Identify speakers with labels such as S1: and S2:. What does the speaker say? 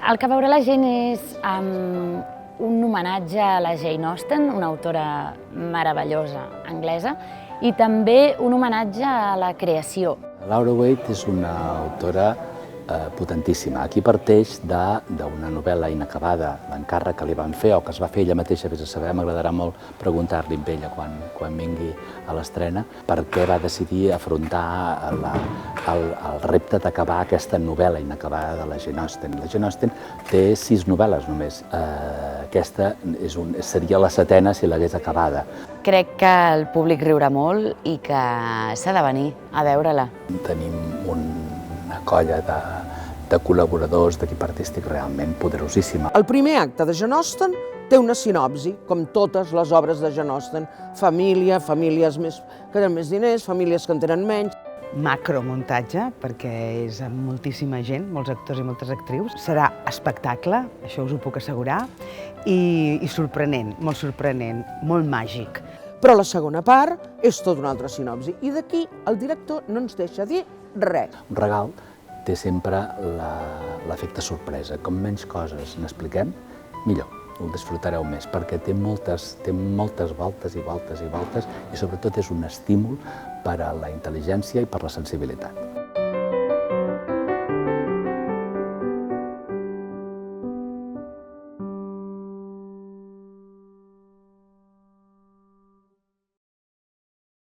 S1: El que veurà la gent és un homenatge a la Jane Austen, una autora meravellosa anglesa, i també un homenatge a la creació.
S2: Laura Waite és una autora potentíssima. Aquí parteix d'una novel·la inacabada, l'encàrrec que li van fer o que es va fer ella mateixa, vés a saber, m'agradarà molt preguntar-li amb ella quan vingui a l'estrena, per què va decidir afrontar el repte d'acabar aquesta novel·la inacabada de la Jane Austen. La Jane Austen té 6 novel·les només. Aquesta seria la 7ª si l'hagués acabada.
S1: Crec que el públic riurà molt i que s'ha de venir a veure-la.
S2: Tenim una colla de col·laboradors, d'equip artístic realment poderosíssima.
S3: El primer acte de Jane Austen té una sinopsi, com totes les obres de Jane Austen. Família, famílies que tenen més diners, famílies que en tenen menys.
S4: Macromuntatge, perquè és amb moltíssima gent, molts actors i moltes actrius. Serà espectacle, això us ho puc assegurar, i sorprenent, molt màgic.
S3: Però la segona part és tota una altra sinopsi, i d'aquí el director no ens deixa dir res.
S2: Un regal té sempre l'efecte sorpresa. Com menys coses n'expliquem, millor. Ho disfrutareu més, perquè té moltes voltes i voltes i voltes, i sobretot és un estímul per a la intel·ligència i per la sensibilitat.